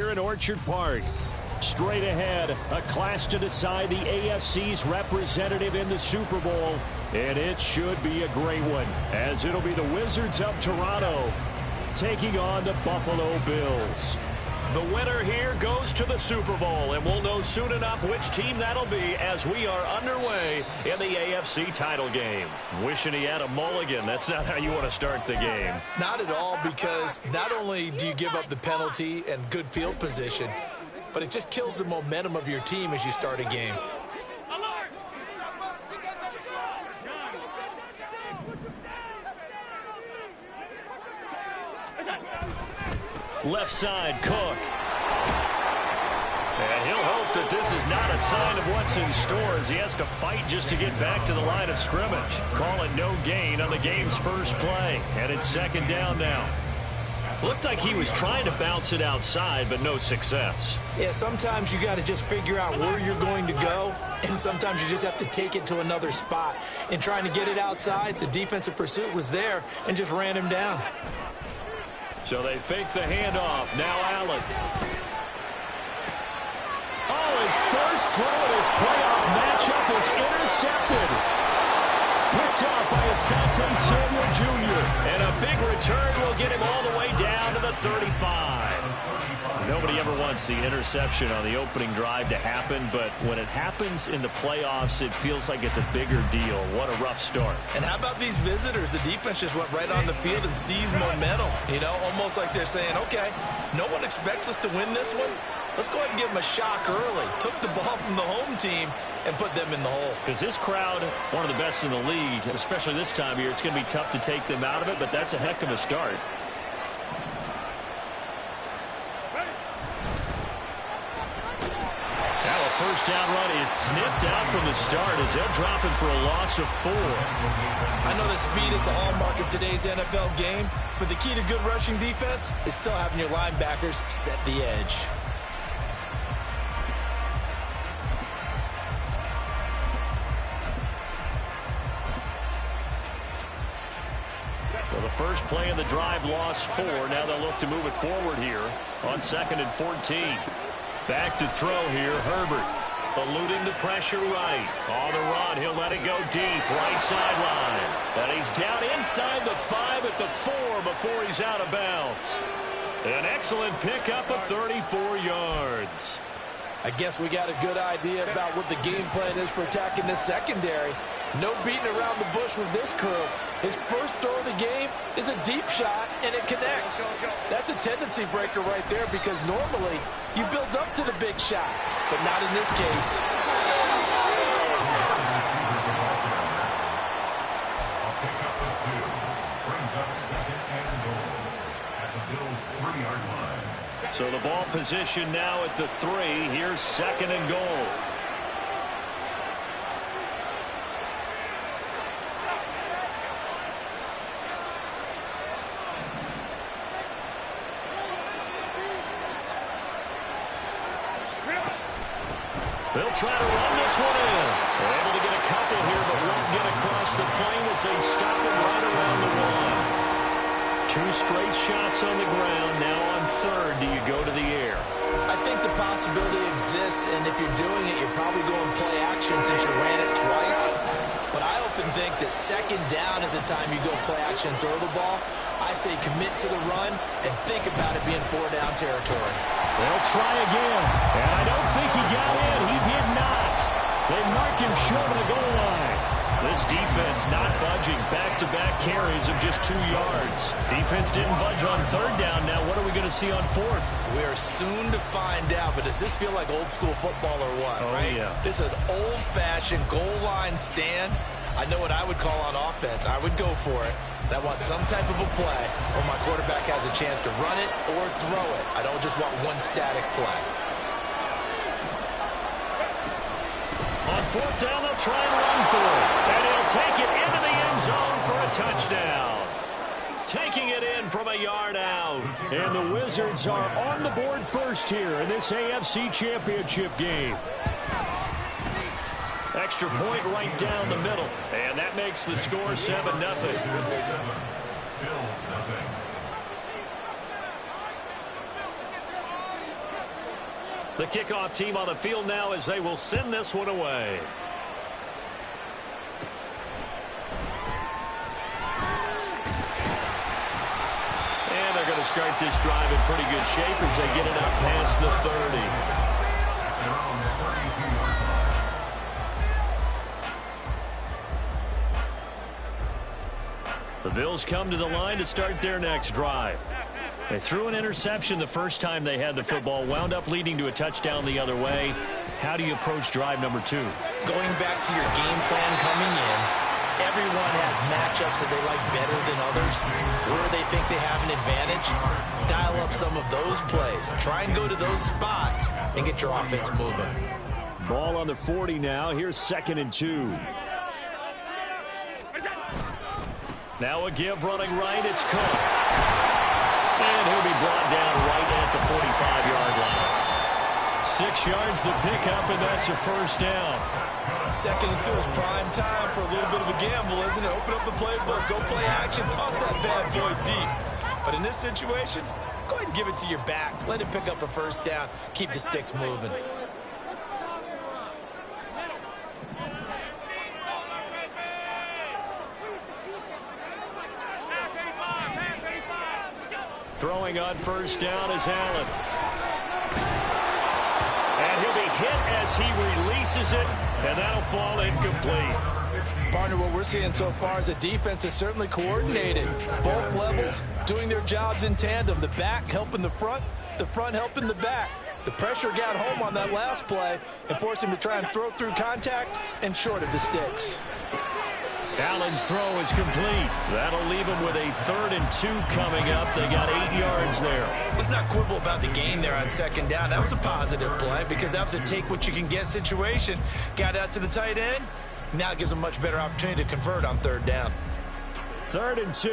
Here in Orchard Park. Straight ahead, a clash to decide the AFC's representative in the Super Bowl. And it should be a great one, as it'll be the Wizards of Toronto taking on the Buffalo Bills. The winner here goes to the Super Bowl, and we'll know soon enough which team that'll be as we are underway in the AFC title game. Wishing he had a mulligan. That's not how you want to start the game. Not at all, because not only do you give up the penalty and good field position, but it just kills the momentum of your team as you start a game. Left side, Cook. And he'll hope that this is not a sign of what's in store as he has to fight just to get back to the line of scrimmage. Call it no gain on the game's first play. And it's second down now. Looked like he was trying to bounce it outside, but no success. Yeah, sometimes you got to just figure out where you're going to go, and sometimes you just have to take it to another spot. In trying to get it outside, the defensive pursuit was there and just ran him down. So they fake the handoff. Now Allen. Oh, his first throw in his playoff matchup is intercepted. Picked up by Asante Samuel Jr. And a big return will get him all the way down to the 35. Nobody ever wants the interception on the opening drive to happen, but when it happens in the playoffs, it feels like it's a bigger deal. What a rough start. And how about these visitors? The defense just went right on the field and seized momentum. You know, almost like they're saying, okay, no one expects us to win this one. Let's go ahead and give them a shock early. Took the ball from the home team and put them in the hole. Because this crowd, one of the best in the league, especially this time of year, it's going to be tough to take them out of it, but that's a heck of a start. Now a first down run is sniffed out from the start as they'll drop him for a loss of 4. I know that speed is the hallmark of today's NFL game, but the key to good rushing defense is still having your linebackers set the edge. Well, the first play of the drive lost 4. Now they'll look to move it forward here on 2nd and 14. Back to throw here, Herbert. Eluding the pressure right. On the run, he'll let it go deep, right sideline. And he's down inside the 5 at the 4 before he's out of bounds. An excellent pickup of 34 yards. I guess we got a good idea about what the game plan is for attacking this secondary. No beating around the bush with this crew. His first throw of the game is a deep shot, and it connects. That's a tendency breaker right there because normally you build up to the big shot, but not in this case. So the ball position now at the 3. Here's 2nd and goal. They'll try to run this one in. They're able to get a couple here, but won't get across the plane as they stop him right around the 1. 2 straight shots on the ground. Now on 3rd, do you go to the air? I think the possibility exists, and if you're doing it, you're probably going play action since you ran it twice. But I often think that 2nd down is the time you go play action and throw the ball. I say commit to the run and think about it being 4-down territory. They'll try again, and I don't think he got in. He did not. They mark him short of the goal line. This defense not budging. Back-to-back carries of just 2 yards. Defense didn't budge on 3rd down. Now what are we going to see on 4th? We are soon to find out, but does this feel like old school football or what? Oh, right? Yeah. This is an old-fashioned goal line stand. I know what I would call on offense. I would go for it. And I want some type of a play where my quarterback has a chance to run it or throw it. I don't just want one static play. On 4th down, they'll try and run for it. And he'll take it into the end zone for a touchdown. Taking it in from a yard out. And the Wizards are on the board first here in this AFC Championship game. Extra point right down the middle. And that makes the score 7-0. The kickoff team on the field now as they will send this one away. And they're going to start this drive in pretty good shape as they get it out past the 30. The Bills come to the line to start their next drive. They threw an interception the first time they had the football, wound up leading to a touchdown the other way. How do you approach drive number 2? Going back to your game plan coming in, everyone has matchups that they like better than others. Where they think they have an advantage, dial up some of those plays. Try and go to those spots and get your offense moving. Ball on the 40 now. Here's 2nd and 2. Now a give running right. It's Cook. And he'll be brought down right at the 45-yard line. 6 yards the pickup, and that's a first down. 2nd and 2 is prime time for a little bit of a gamble, isn't it? Open up the playbook, go play action, toss that bad boy deep. But in this situation, go ahead and give it to your back. Let him pick up a first down. Keep the sticks moving. Throwing on first down is Allen. And he'll be hit as he releases it, and that'll fall incomplete. Partner, what we're seeing so far is a defense is certainly coordinated. Both levels doing their jobs in tandem. The back helping the front helping the back. The pressure got home on that last play and forced him to try and throw through contact and short of the sticks. Allen's throw is complete. That'll leave him with a 3rd and 2 coming up. They got 8 yards there. Let's not quibble about the gain there on 2nd down. That was a positive play because that was a take-what-you-can-get situation. Got out to the tight end. Now it gives them a much better opportunity to convert on 3rd down. 3rd and 2.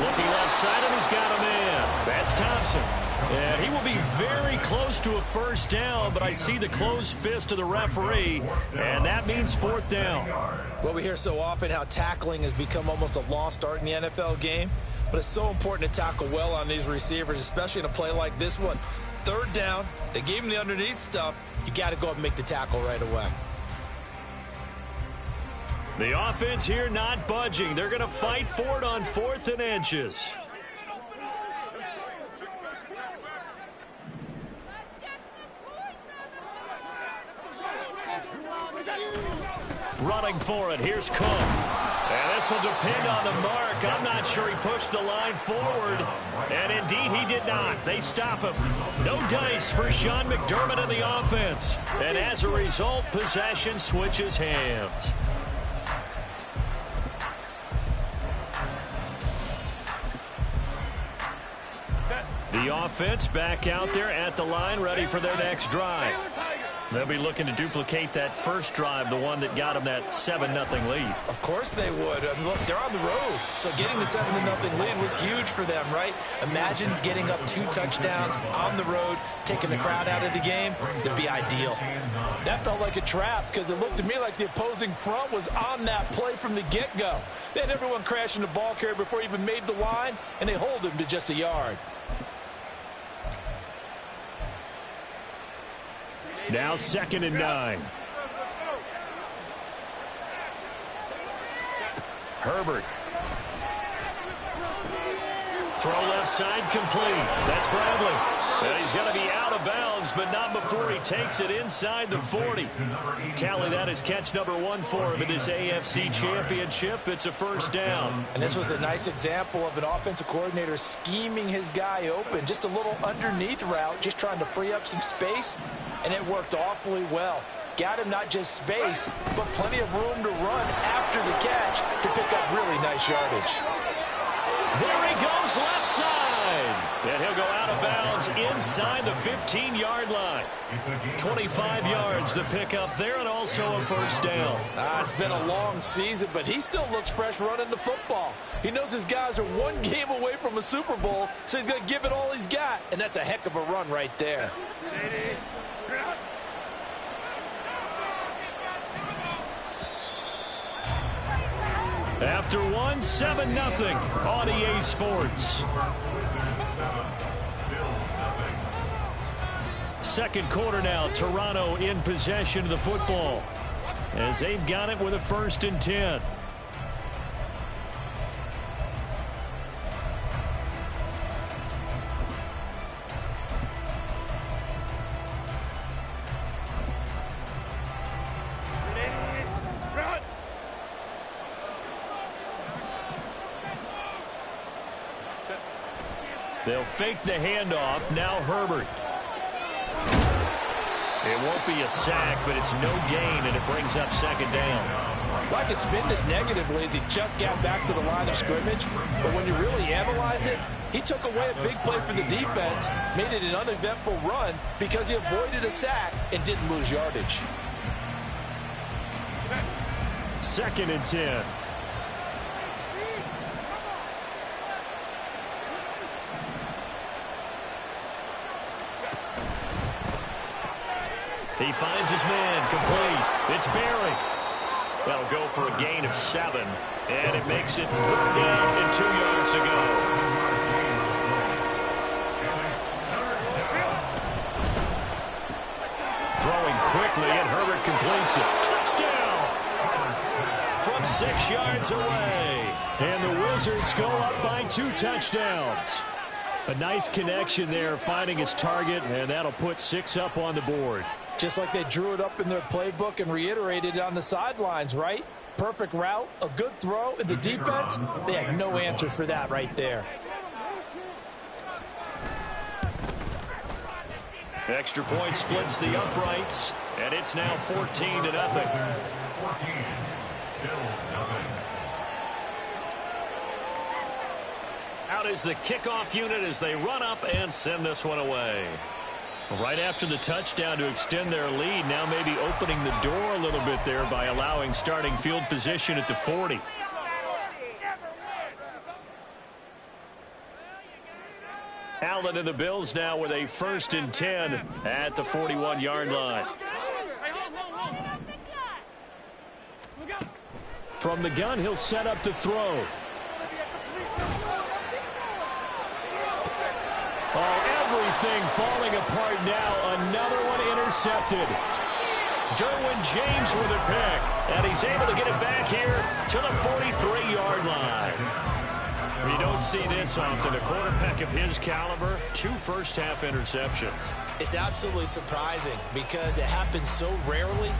Looking left side, and he's got a man. That's Thompson. And he will be very close to a first down, but I see the closed fist of the referee, and that means 4th down. Well, we hear so often how tackling has become almost a lost art in the NFL game, but it's so important to tackle well on these receivers, especially in a play like this one. 3rd down, they gave him the underneath stuff. You got to go up and make the tackle right away. The offense here not budging. They're going to fight for it on 4th and inches. Running for it. Here's Cook. And this will depend on the mark. I'm not sure he pushed the line forward. And indeed, he did not. They stop him. No dice for Sean McDermott in the offense. And as a result, possession switches hands. The offense back out there at the line, ready for their next drive. They'll be looking to duplicate that first drive, the one that got them that 7-0 lead. Of course they would. I mean, look, they're on the road. So getting the 7-0 lead was huge for them, right? Imagine getting up 2 touchdowns on the road, taking the crowd out of the game. It'd be ideal. That felt like a trap because it looked to me like the opposing front was on that play from the get-go. They had everyone crashing the ball carrier before he even made the line, and they hold him to just a yard. Now 2nd and 9. Herbert. Throw left side complete. That's Bradley. And he's going to be out of bounds, but not before he takes it inside the 40. Tally that as catch number 1 for him in this AFC Championship. It's a first down. And this was a nice example of an offensive coordinator scheming his guy open. Just a little underneath route, just trying to free up some space, and it worked awfully well. Got him not just space, but plenty of room to run after the catch to pick up really nice yardage. There he goes left side. And he'll go out of bounds inside the 15-yard line. 25 yards the pickup there, and also a first down. It's been a long season, but he still looks fresh running the football. He knows his guys are 1 game away from a Super Bowl, so he's going to give it all he's got. And that's a heck of a run right there. After one, 7-0 on EA Sports. Second quarter now, Toronto in possession of the football as they've got it with a 1st and 10. They'll fake the handoff. Now Herbert. It won't be a sack, but it's no gain, and it brings up 2nd down. Like it's been this negatively as he just got back to the line of scrimmage. But when you really analyze it, he took away a big play for the defense, made it an uneventful run because he avoided a sack and didn't lose yardage. 2nd and 10. He finds his man, complete. It's Barry. That'll go for a gain of 7, and it makes it 3rd down and 2 yards to go. Throwing quickly, and Herbert completes it. Touchdown! From 6 yards away. And the Wizards go up by 2 touchdowns. A nice connection there, finding his target, and that'll put 6 up on the board. Just like they drew it up in their playbook and reiterated it on the sidelines, right? Perfect route, a good throw, and the defense, they had no answer for that right there. Extra point splits the uprights, and it's now 14-0. Out is the kickoff unit as they run up and send this one away. Right after the touchdown to extend their lead, now maybe opening the door a little bit there by allowing starting field position at the 40. Allen and the Bills now with a 1st and 10 at the 41-yard line. From the gun, he'll set up to throw. Everything falling apart now. Another one intercepted. Derwin James with a pick. And he's able to get it back here to the 43-yard line. You don't see this often. A quarterback of his caliber, 2 first-half interceptions. It's absolutely surprising because it happens so rarely.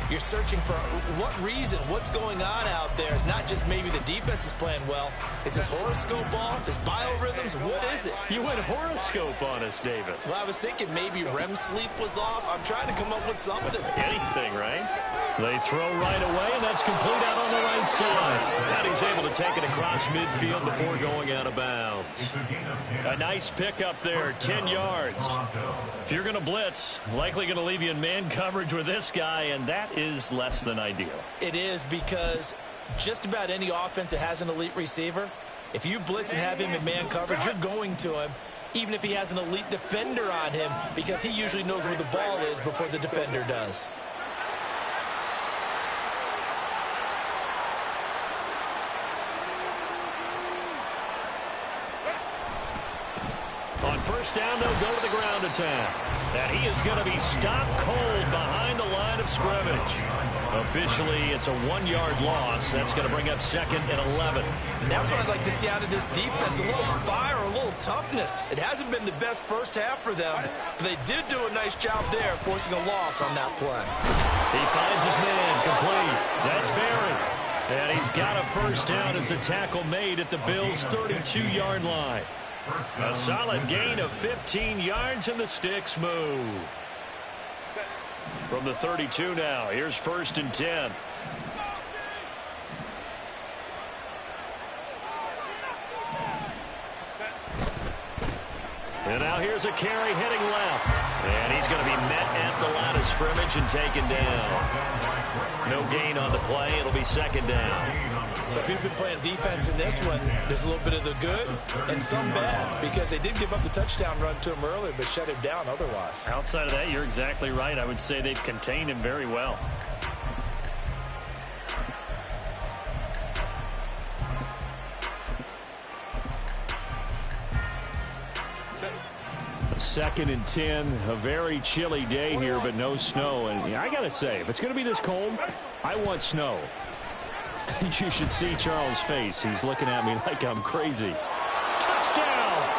You're searching for what reason, what's going on out there. It's not just maybe the defense is playing well. Is his horoscope off? His biorhythms? What is it? You went horoscope on us, David. Well, I was thinking maybe REM sleep was off. I'm trying to come up with something. Anything, right? They throw right away, and that's complete out on the right side. And he's able to take it across midfield before going out of bounds. A nice pick up there, 10 yards. If you're going to blitz, likely going to leave you in man coverage with this guy, and that is less than ideal. It is, because just about any offense that has an elite receiver, if you blitz and have him in man coverage, you're going to him, even if he has an elite defender on him, because he usually knows where the ball is before the defender does. On 1st down, they'll go to the ground attack. And he is going to be stopped cold behind the line of scrimmage. Officially, it's a 1-yard loss. That's going to bring up 2nd and 11. And that's what I'd like to see out of this defense. A little fire, a little toughness. It hasn't been the best first half for them, but they did do a nice job there, forcing a loss on that play. He finds his man, complete. That's Barry. And he's got a 1st down as a tackle made at the Bills' 32-yard line. A solid gain of 15 yards, and the sticks move. From the 32 now, here's 1st and 10. And now here's a carry heading left. And he's going to be met at the line of scrimmage and taken down. No gain on the play. It'll be 2nd down. So if you've been playing defense in this one, there's a little bit of the good and some bad, because they did give up the touchdown run to him earlier, but shut him down otherwise. Outside of that, you're exactly right. I would say they've contained him very well. 2nd and 10, a very chilly day here, but no snow. And I got to say, if it's going to be this cold, I want snow. You should see Charles' face. He's looking at me like I'm crazy. Touchdown!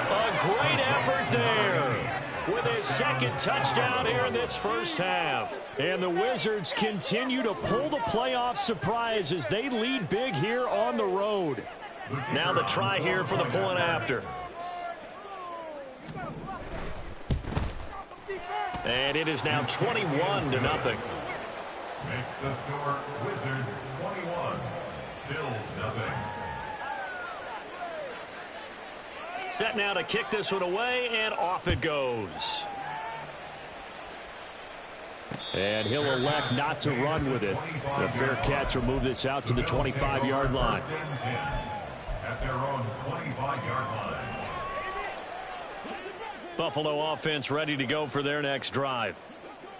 A great effort there with his 2nd touchdown here in this first half. And the Wizards continue to pull the playoff surprise as they lead big here on the road. Now the try here for the point after. And it is now 21-0. Makes the score Wizards 21, Bills nothing. Set now to kick this one away, and off it goes. And he'll elect not to run with it. The fair catch will move this out to the 25-yard line. At their own 25-yard line. Buffalo offense ready to go for their next drive.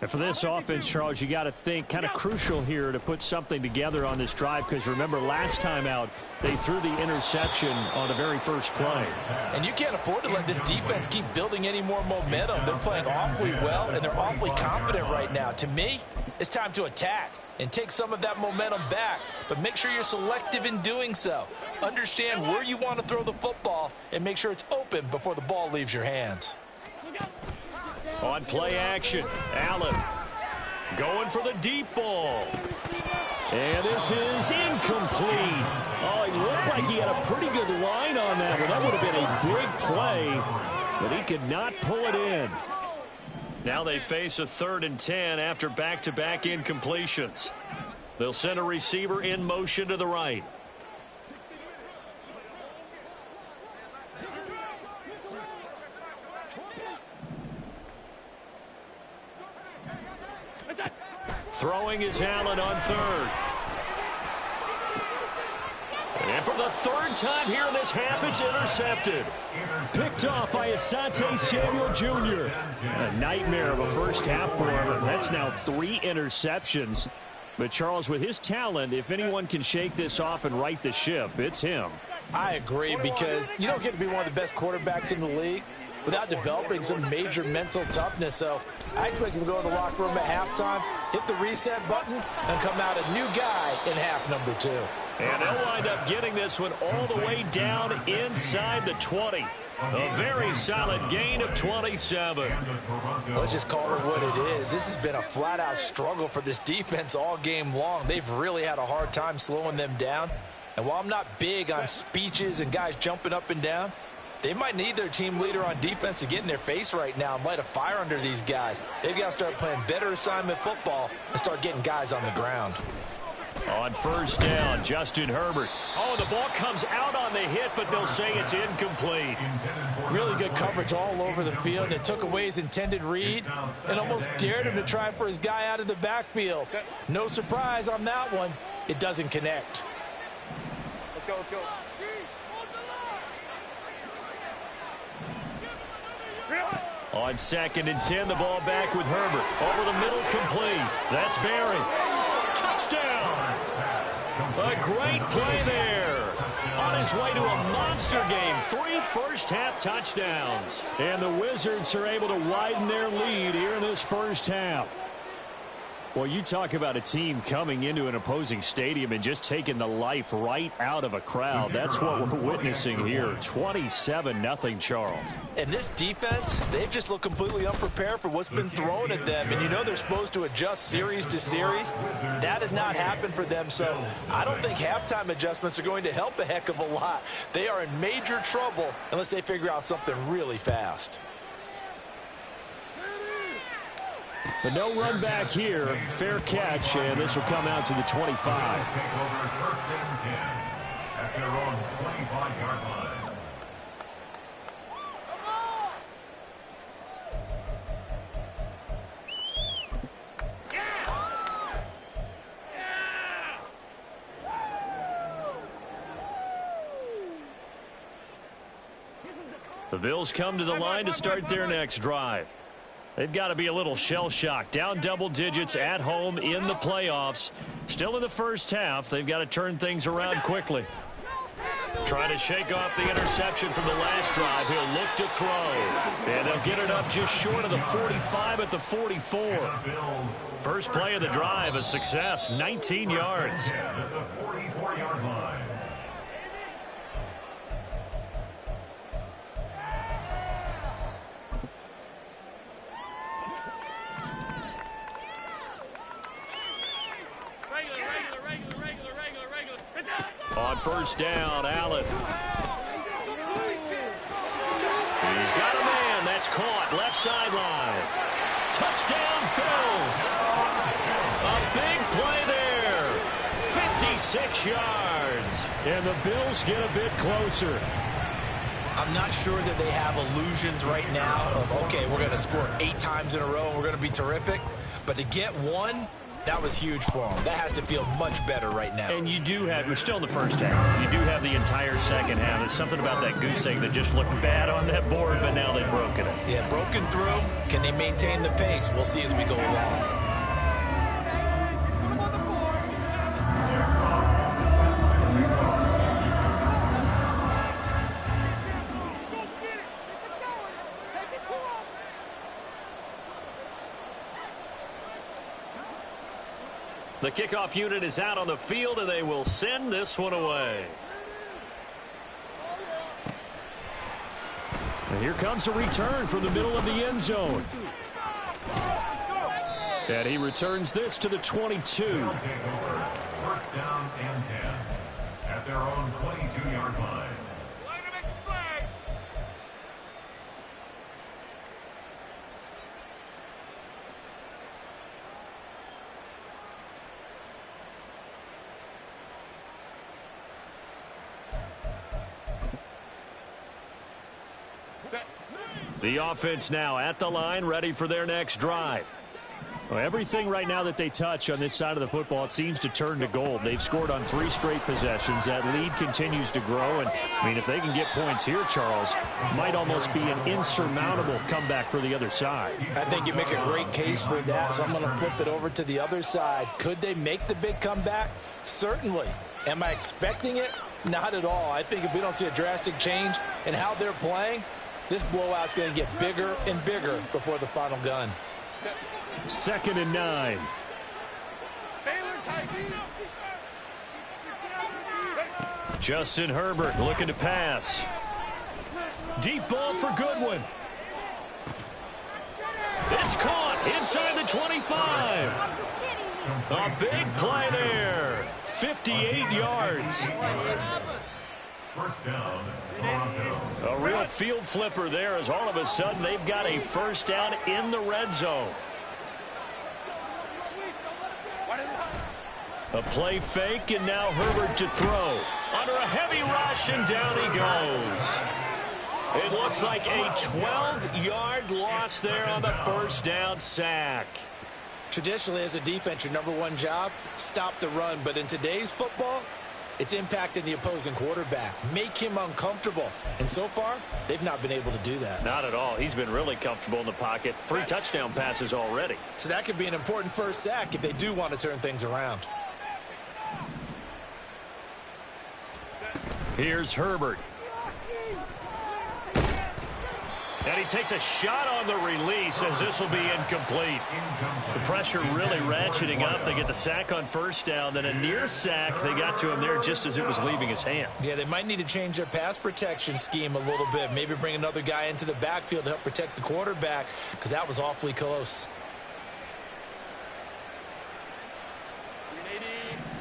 And for this offense, Charles, you got to think kind of crucial here to put something together on this drive, because remember last time out they threw the interception on the very first play. And you can't afford to let this defense keep building any more momentum. They're playing awfully well, and they're awfully confident right now. To me, it's time to attack and take some of that momentum back, but make sure you're selective in doing so. Understand where you want to throw the football and make sure it's open before the ball leaves your hands. On play action, Allen going for the deep ball. And this is incomplete. Oh, he looked like he had a pretty good line on that one. That would have been a big play, but he could not pull it in. Now they face a 3rd and 10 after back-to-back incompletions. They'll send a receiver in motion to the right. Throwing is Allen on 3rd. And for the 3rd time here in this half, it's intercepted. Picked off by Asante Samuel Jr. A nightmare of a first half for him. That's now 3 interceptions. But Charles, with his talent, if anyone can shake this off and right the ship, it's him. I agree, because you don't get to be one of the best quarterbacks in the league without developing some major mental toughness. So I expect him to go to the locker room at halftime, hit the reset button, and come out a new guy in half number 2. And they'll wind up getting this one all the way down inside the 20. A very solid gain of 27. Let's just call it what it is. This has been a flat-out struggle for this defense all game long. They've really had a hard time slowing them down. And while I'm not big on speeches and guys jumping up and down, they might need their team leader on defense to get in their face right now and light a fire under these guys. They've got to start playing better assignment football and start getting guys on the ground. On 1st down, Justin Herbert. Oh, the ball comes out on the hit, but they'll say it's incomplete. Really good coverage all over the field. It took away his intended read and almost dared him to try for his guy out of the backfield. No surprise on that one. It doesn't connect. Let's go, let's go. On 2nd and 10, the ball back with Herbert. Over the middle, complete. That's Barry. Touchdown! A great play there. On his way to a monster game. 3 first-half touchdowns. And the Wizards are able to widen their lead here in this first half. Well, you talk about a team coming into an opposing stadium and just taking the life right out of a crowd. That's what we're witnessing here. 27-0, Charles. And this defense, they've just looked completely unprepared for what's been thrown at them. And you know they're supposed to adjust series to series. That has not happened for them. So I don't think halftime adjustments are going to help a heck of a lot. They are in major trouble unless they figure out something really fast. But no run back here. Fair catch, and this will come out to the 25. Take over 1st and 10 at their own 25-yard line. The Bills come to the line to start their next drive. They've got to be a little shell-shocked. Down double digits at home in the playoffs. Still in the first half. They've got to turn things around quickly. Trying to shake off the interception from the last drive. He'll look to throw. And they'll get it up just short of the 45 at the 44. First play of the drive, a success, 19 yards. At the 44-yard line. On first down, Allen. He's got a man. That's caught. Left sideline. Touchdown, Bills. A big play there. 56 yards. And the Bills get a bit closer. I'm not sure that they have illusions right now of, okay, we're going to score 8 times in a row and we're going to be terrific. But to get one, that was huge for them. That has to feel much better right now. And you do have, we're still in the first half. You do have the entire second half. There's something about that goose egg that just looked bad on that board, but now they've broken it. Yeah, broken through. Can they maintain the pace? We'll see as we go along. The kickoff unit is out on the field, and they will send this one away. And here comes a return from the middle of the end zone. And he returns this to the 22. First down and 10 at their own 22-yard line. The offense now at the line, ready for their next drive. Well, everything right now that they touch on this side of the football, it seems to turn to gold. They've scored on 3 straight possessions. That lead continues to grow. And, I mean, if they can get points here, Charles, might almost be an insurmountable comeback for the other side. I think you make a great case for that, so I'm going to flip it over to the other side. Could they make the big comeback? Certainly. Am I expecting it? Not at all. I think if we don't see a drastic change in how they're playing, this blowout's going to get bigger and bigger before the final gun. 2nd and 9. Justin Herbert looking to pass. Deep ball for Goodwin. It's caught inside the 25. A big play there. 58 yards. First down, Toronto. A real field flipper there as all of a sudden they've got a first down in the red zone. A play fake, and now Herbert to throw. Under a heavy rush, and down he goes. It looks like a 12-yard loss there on the first down sack. Traditionally, as a defense, your number one job, stop the run. But in today's football, it's impacting the opposing quarterback. Make him uncomfortable. And so far, they've not been able to do that. Not at all. He's been really comfortable in the pocket. 3 touchdown passes already. So that could be an important first sack if they do want to turn things around. Here's Herbert. And he takes a shot on the release as this will be incomplete. The pressure really ratcheting up. They get the sack on first down. Then a near sack. They got to him there just as it was leaving his hand. Yeah, they might need to change their pass protection scheme a little bit. Maybe bring another guy into the backfield to help protect the quarterback, because that was awfully close.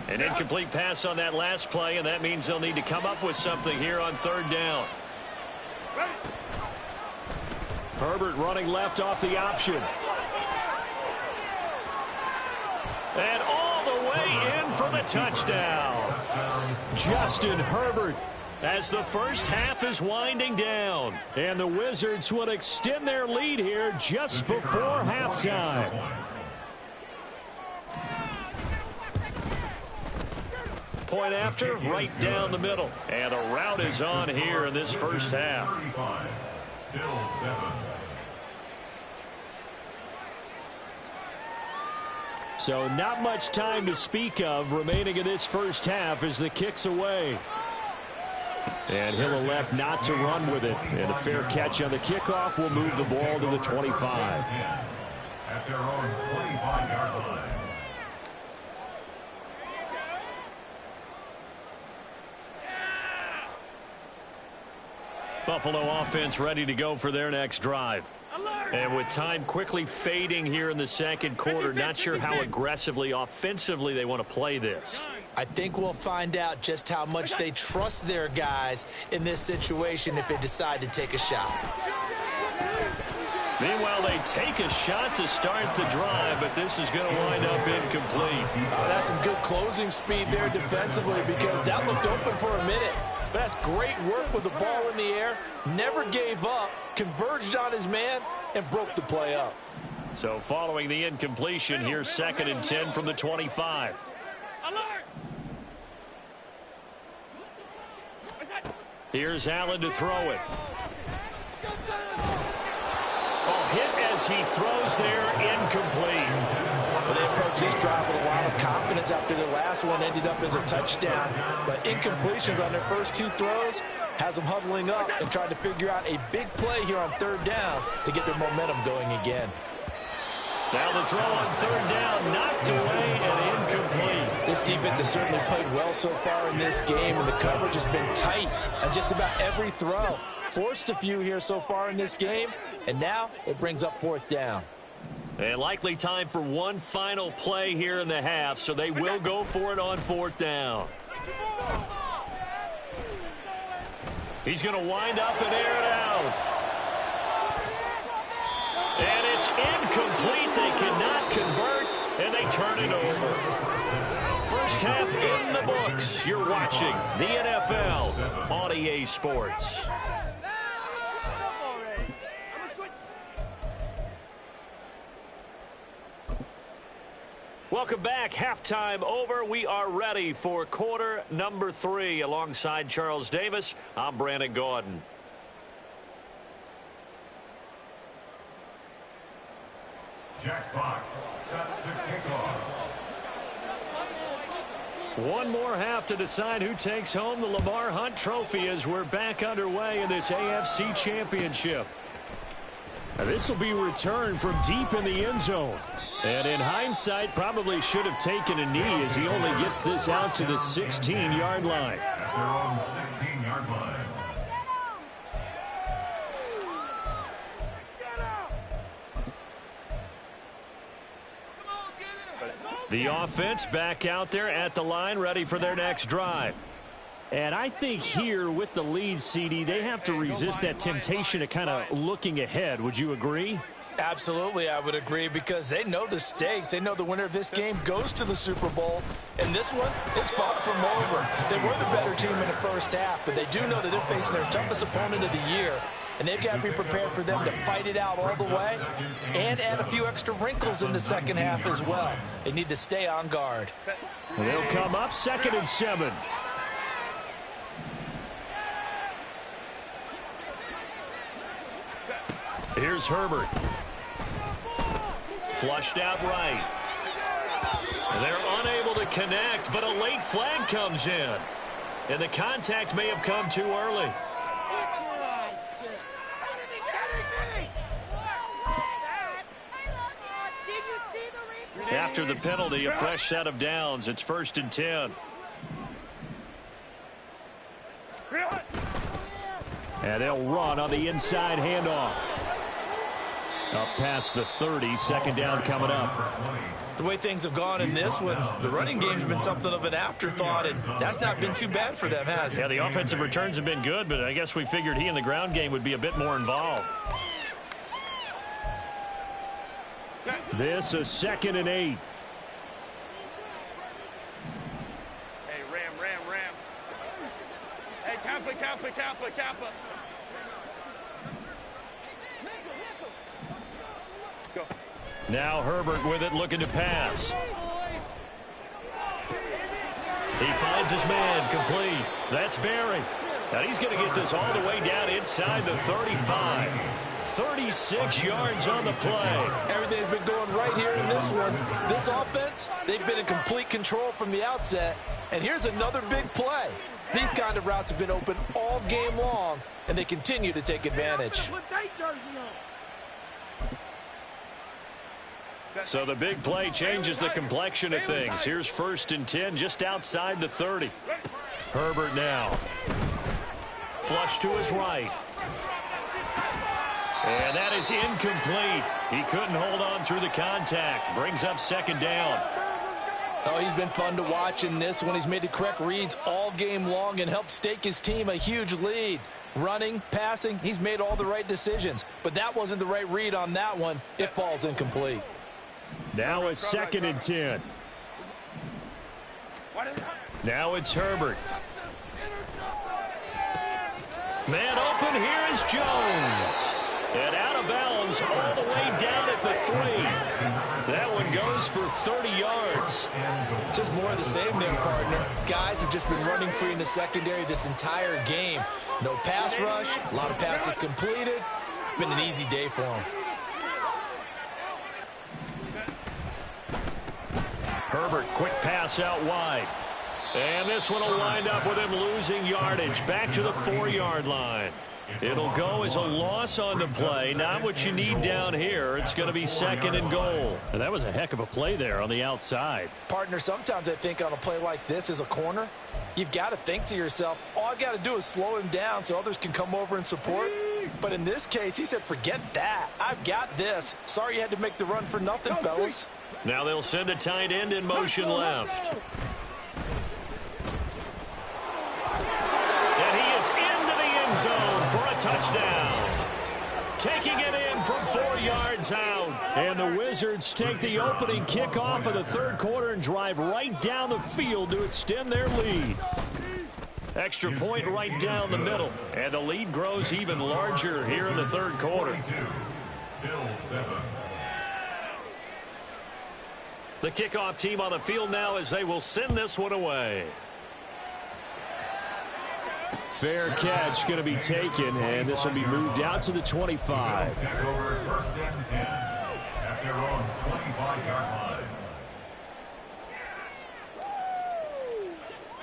An incomplete pass on that last play, and that means they'll need to come up with something here on 3rd down. Herbert running left off the option. And all the way in for the touchdown. Justin Herbert, as the first half is winding down. And the Wizards will extend their lead here just before halftime. Point after, right down the middle. And a rout is on here in this first half. So not much time to speak of remaining in this first half as the kick's away. And he'll elect not to run with it. And a fair catch on the kickoff will move the ball to the 25. At their own 25-yard line. Buffalo offense ready to go for their next drive. And with time quickly fading here in the second quarter, not sure how aggressively, offensively they want to play this. I think we'll find out just how much they trust their guys in this situation if they decide to take a shot. Meanwhile, they take a shot to start the drive, but this is going to wind up incomplete. That's some good closing speed there defensively because that looked open for a minute. But that's great work with the ball in the air. Never gave up, converged on his man, and broke the play up. So following the incompletion, here's 2nd and 10 from the 25. Here's Allen to throw it. Hit as he throws there, incomplete. Well, they approached this drive with a lot of confidence after their last one ended up as a touchdown. But incompletions on their first 2 throws has them huddling up and trying to figure out a big play here on 3rd down to get their momentum going again. Now the throw on 3rd down, knocked away and incomplete. This defense has certainly played well so far in this game, and the coverage has been tight on just about every throw. Forced a few here so far in this game, and now it brings up 4th down. And likely time for one final play here in the half, so they will go for it on 4th down. He's going to wind up and air it out. And it's incomplete. They cannot convert, and they turn it over. First half in the books. You're watching the NFL on EA Sports. Welcome back. Halftime over. We are ready for quarter number 3. Alongside Charles Davis, I'm Brandon Gordon. Jack Fox set to kick off. One more half to decide who takes home the Lamar Hunt Trophy as we're back underway in this AFC Championship. Now, this will be returned from deep in the end zone. And in hindsight, probably should have taken a knee as he only gets this out to the 16-yard line. At their own 16-yard line. The offense back out there at the line, ready for their next drive. And I think here with the lead, CD, they have to resist that temptation of kind of looking ahead. Would you agree? Absolutely, I would agree, because they know the stakes. They know the winner of this game goes to the Super Bowl. And this one, it's fought from over. They were the better team in the first half, but they do know that they're facing their toughest opponent of the year. And they've got to be prepared for them to fight it out all the way and add a few extra wrinkles in the second half as well. They need to stay on guard. And they'll come up 2nd and 7. Here's Herbert. Flushed out right. They're unable to connect, but a late flag comes in. And the contact may have come too early. After the penalty, a fresh set of downs. It's 1st and 10. And they'll run on the inside handoff. Up past the 30, 2nd down coming up. The way things have gone in this one, the running game's been something of an afterthought, and that's not been too bad for them, has it? Yeah, the offensive returns have been good, but I guess we figured he in the ground game would be a bit more involved. This is 2nd and 8. Hey, Ram. Hey, Kappa. Go. Now Herbert with it, looking to pass. He finds his man, complete. That's Barry. Now he's going to get this all the way down inside the 35. 36 yards on the play. Everything's been going right here in this one. This offense, they've been in complete control from the outset. And here's another big play. These kind of routes have been open all game long, and they continue to take advantage. So the big play changes the complexion of things. Here's 1st and 10 just outside the 30. Herbert now. Flush to his right. And that is incomplete. He couldn't hold on through the contact. Brings up 2nd down. Oh, he's been fun to watch in this one. He's made the correct reads all game long and helped stake his team a huge lead. Running, passing, he's made all the right decisions. But that wasn't the right read on that one. It falls incomplete. Now it's 2nd and 10. Now it's Herbert. Man open, here is Jones. And out of bounds all the way down at the 3. That one goes for 30 yards. Just more of the same there, partner. Guys have just been running free in the secondary this entire game. No pass rush, a lot of passes completed. Been an easy day for them. Herbert, quick pass out wide. And this one will wind up with him losing yardage back to the 4-yard line. It'll go as a loss on the play. Not what you need down here. It's going to be 2nd and goal. And that was a heck of a play there on the outside. Partner, sometimes I think on a play like this as a corner, you've got to think to yourself, all I've got to do is slow him down so others can come over and support. But in this case, he said, forget that. I've got this. Sorry you had to make the run for nothing, fellas. Now they'll send a tight end in motion left. And he is into the end zone for a touchdown. Taking it in from 4 yards out. And the Wizards take the opening kickoff of the 3rd quarter and drive right down the field to extend their lead. Extra point right down the middle. And the lead grows even larger here in the 3rd quarter. The kickoff team on the field now as they will send this one away. Fair catch going to be taken, and this will be moved out to the 25.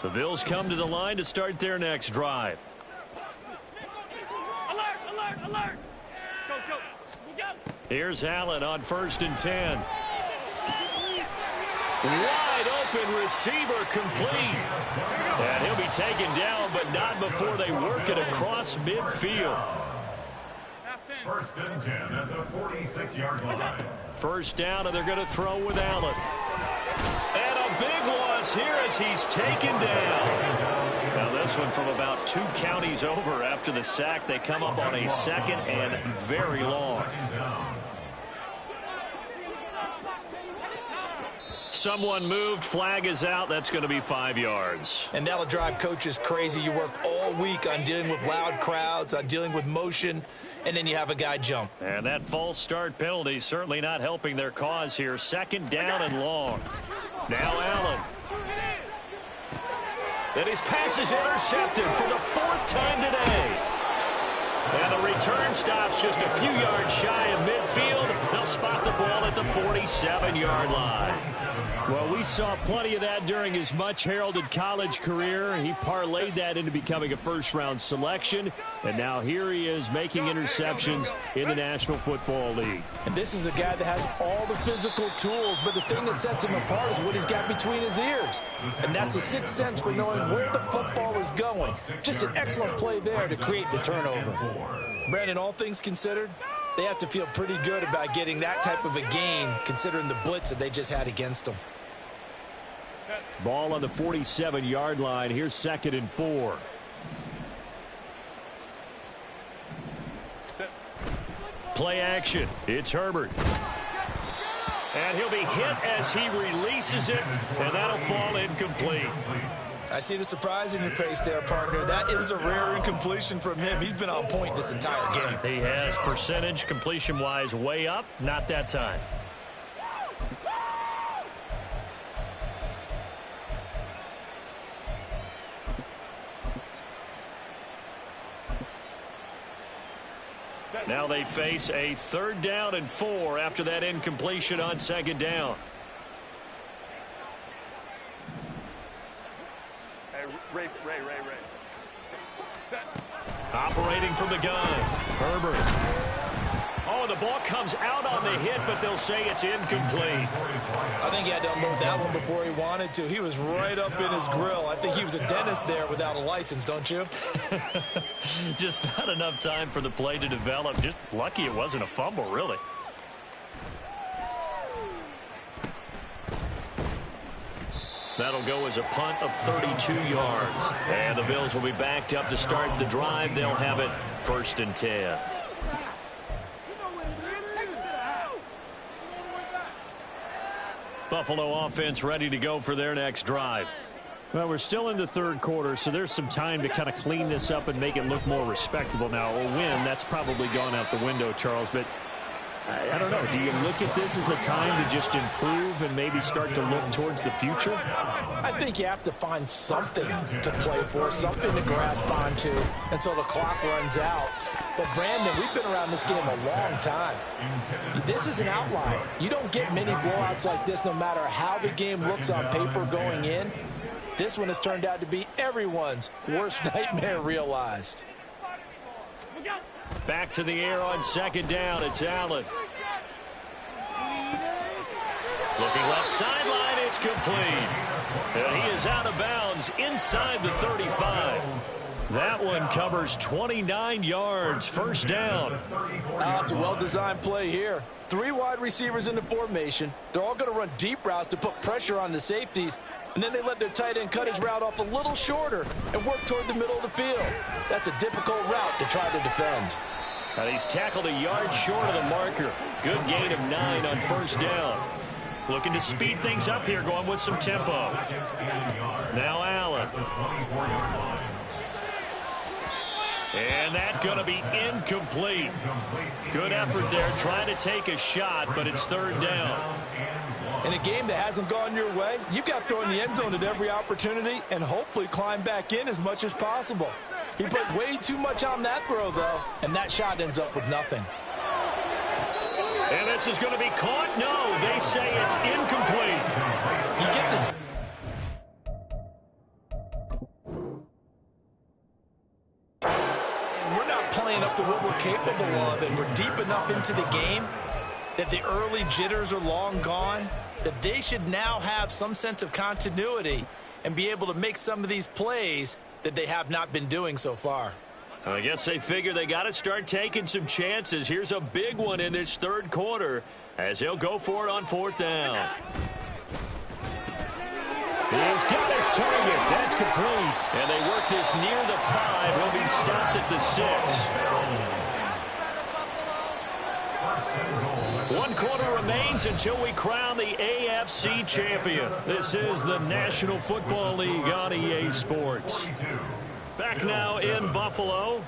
The Bills come to the line to start their next drive. Alert, alert, alert. Go, go, go. Here's Allen on 1st and 10. Wide open receiver complete. And he'll be taken down, but not before they work it across midfield. 1st and 10 at the 46-yard line. 1st down, and they're going to throw with Allen. And a big loss here as he's taken down. Now this one from about 2 counties over after the sack. They come up on a 2nd and very long. Someone moved. Flag is out. That's going to be 5 yards. And that'll drive coaches crazy. You work all week on dealing with loud crowds, on dealing with motion, and then you have a guy jump. And that false start penalty certainly not helping their cause here. 2nd down and long. Now Allen. And his pass is intercepted for the 4th time today. And the return stops just a few yards shy of midfield. They'll spot the ball at the 47-yard line. Well, we saw plenty of that during his much-heralded college career. He parlayed that into becoming a first-round selection. And now here he is making interceptions in the National Football League. And this is a guy that has all the physical tools, but the thing that sets him apart is what he's got between his ears. And that's the sixth sense for knowing where the football is going. Just an excellent play there to create the turnover. Brandon, all things considered, they have to feel pretty good about getting that type of a gain, considering the blitz that they just had against them. Ball on the 47-yard line. Here's 2nd and 4. Play action. It's Herbert. And he'll be hit as he releases it, and that'll fall incomplete. I see the surprise in your face there, partner. That is a rare incompletion from him. He's been on point this entire game. He has percentage completion-wise way up. Not that time. Now they face a 3rd down and 4 after that incompletion on 2nd down. Hey, Ray. Operating from the gun, Herbert. Oh, the ball comes out on the hit, but they'll say it's incomplete. I think he had to unload that one before he wanted to. He was right up in his grill. I think he was a dentist there without a license, don't you? Just not enough time for the play to develop. Just lucky it wasn't a fumble, really. That'll go as a punt of 32 yards. And the Bills will be backed up to start the drive. They'll have it 1st and 10. Buffalo offense ready to go for their next drive. Well, we're still in the third quarter, so there's some time to kind of clean this up and make it look more respectable. Now, a win, that's probably gone out the window, Charles, but I don't know. Do you look at this as a time to just improve and maybe start to look towards the future? I think you have to find something to play for, something to grasp onto until the clock runs out. But, Brandon, we've been around this game a long time. This is an outlier. You don't get many blowouts like this no matter how the game looks on paper going in. This one has turned out to be everyone's worst nightmare realized. Back to the air on 2nd down. It's Allen. Looking left sideline. It's complete. And he is out of bounds inside the 35. That one covers 29 yards. 1st down. It's a well-designed play here. 3 wide receivers in the formation. They're all going to run deep routes to put pressure on the safeties. And then they let their tight end cut his route off a little shorter and work toward the middle of the field. That's a difficult route to try to defend. And he's tackled a yard short of the marker. Good gain of 9 on 1st down. Looking to speed things up here, going with some tempo. Now Allen. And that's going to be incomplete. Good effort there, trying to take a shot, but it's 3rd down. In a game that hasn't gone your way, you've got to throw in the end zone at every opportunity and hopefully climb back in as much as possible. He put way too much on that throw, though, and that shot ends up with nothing. And this is going to be caught. No, they say it's incomplete. You get this. We're not playing up to what we're capable of, and we're deep enough into the game that the early jitters are long gone, that they should now have some sense of continuity and be able to make some of these plays that they have not been doing so far. I guess they figure they got to start taking some chances. Here's a big one in this 3rd quarter as he'll go for it on 4th down. He's got his target. That's complete. And they work this near the 5. He'll be stopped at the 6. 1 quarter remains until we crown the AFC champion. This is the National Football League on EA Sports. Back now in Buffalo.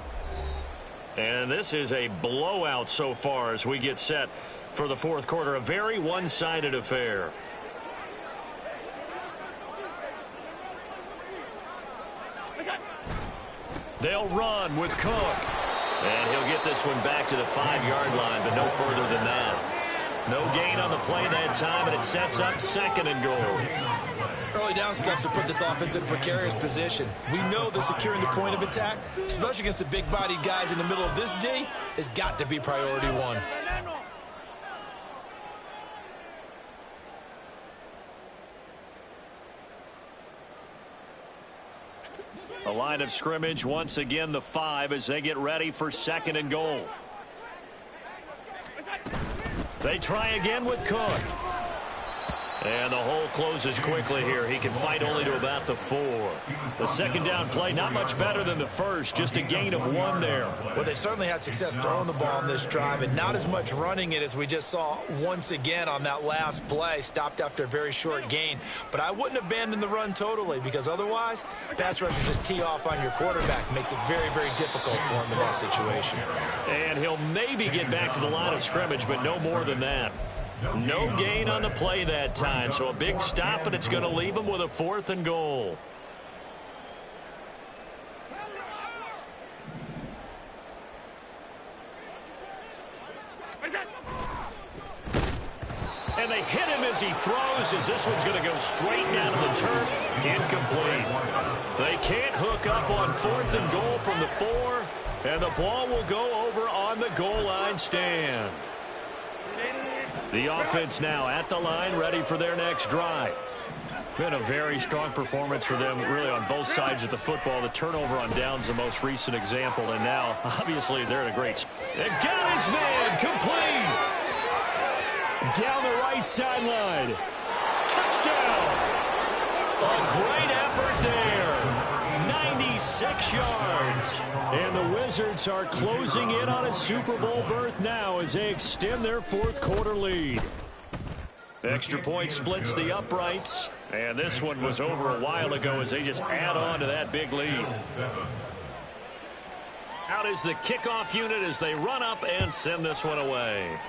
And this is a blowout so far as we get set for the 4th quarter. A very one-sided affair. They'll run with Cook. And he'll get this one back to the 5-yard line, but no further than that. No gain on the play that time, and it sets up 2nd and goal. Early down stuff to put this offense in a precarious position. We know that securing the point of attack, especially against the big-bodied guys in the middle of this D, has got to be priority 1. A line of scrimmage, once again the 5 as they get ready for 2nd and goal. They try again with Cook. And the hole closes quickly here. He can fight only to about the 4. The 2nd down play, not much better than the first. Just a gain of 1 there. Well, they certainly had success throwing the ball on this drive, and not as much running it as we just saw once again on that last play. Stopped after a very short gain. But I wouldn't abandon the run totally, because otherwise, pass rushers just tee off on your quarterback. Makes it very, very difficult for him in that situation. And he'll maybe get back to the line of scrimmage, but no more than that. No gain on the play that time, so a big stop, and it's going to leave him with a 4th and goal. And And they hit him as he throws, as this one's going to go straight down to the turf. Incomplete. They can't hook up on 4th and goal from the 4, and the ball will go over on the goal line stand. The offense now at the line, ready for their next drive. Been a very strong performance for them, really, on both sides of the football. The turnover on downs, the most recent example, and now, obviously, they're in a great spot. And got his man, complete! Down the right sideline. Touchdown! A great effort there. 96 yards. And the Wizards are closing in on a Super Bowl berth now as they extend their 4th quarter lead. Extra point splits the uprights. And this one was over a while ago as they just add on to that big lead. Out is the kickoff unit as they run up and send this one away.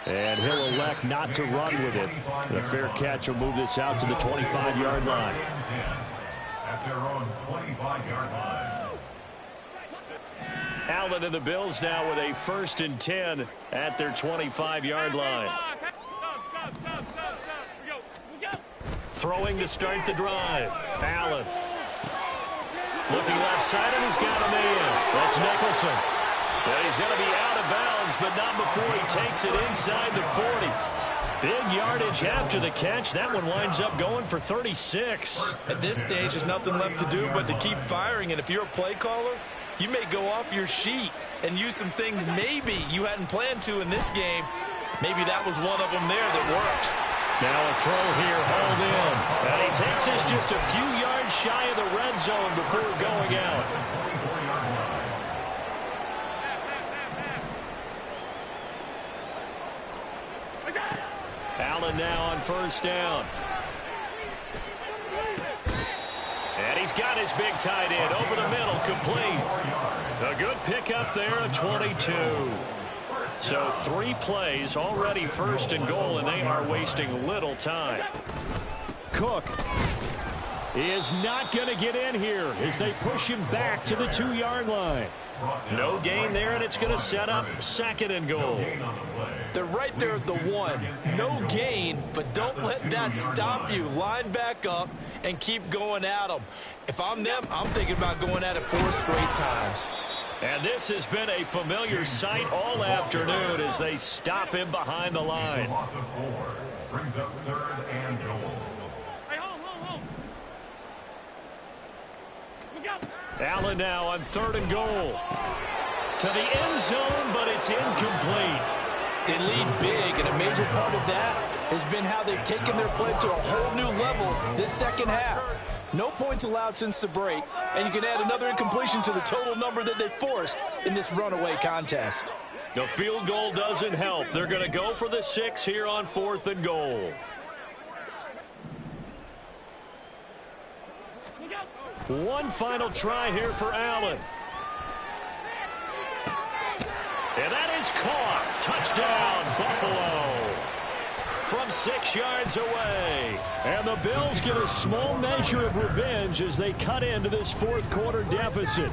And he'll elect not to run with it. The fair catch will move this out to the 25-yard line. At their own 25-yard line. Allen and the Bills now with a 1st and 10 at their 25-yard line. Throwing to start the drive. Allen. Looking left side, and he's got a man. That's Nicholson. And he's going to be out of bounds, but not before he takes it inside the 40. Big yardage after the catch. That one winds up going for 36. At this stage, there's nothing left to do but to keep firing. And if you're a play caller, you may go off your sheet and use some things maybe you hadn't planned to in this game. Maybe that was one of them there that worked. Now a throw here, hauled in. And he takes us just a few yards shy of the red zone before going out. Allen now on 1st down. And he's got his big tight end over the middle, complete. A good pickup there, a 22. So 3 plays, already 1st and goal, and they are wasting little time. Cook is not going to get in here as they push him back to the 2-yard line. No gain there, and it's going to set up 2nd and goal. They're right there at the 1. No gain, but don't let that stop you. Line back up and keep going at them. If I'm them, I'm thinking about going at it 4 straight times. And this has been a familiar sight all afternoon as they stop him behind the line. Loss of 4 brings up 3rd and goal. Hey, hold. Look out. Allen now on 3rd and goal. To the end zone, but it's incomplete. They lead big, and a major part of that has been how they've taken their play to a whole new level this second half. No points allowed since the break, and you can add another incompletion to the total number that they forced in this runaway contest. The field goal doesn't help. They're going to go for the 6 here on 4th and goal. One final try here for Allen. And that is caught. Touchdown, Buffalo. From 6 yards away. And the Bills get a small measure of revenge as they cut into this 4th quarter deficit.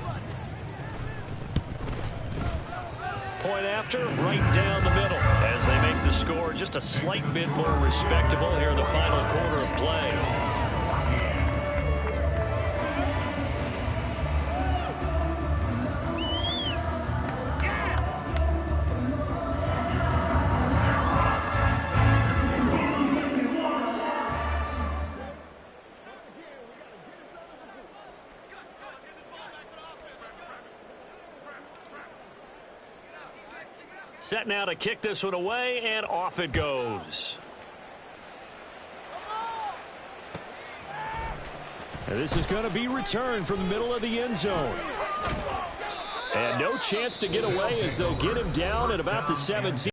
Point after, right down the middle as they make the score just a slight bit more respectable here in the final quarter of play. Set now to kick this one away, and off it goes. And this is going to be returned from the middle of the end zone. And no chance to get away as they'll get him down at about the 17.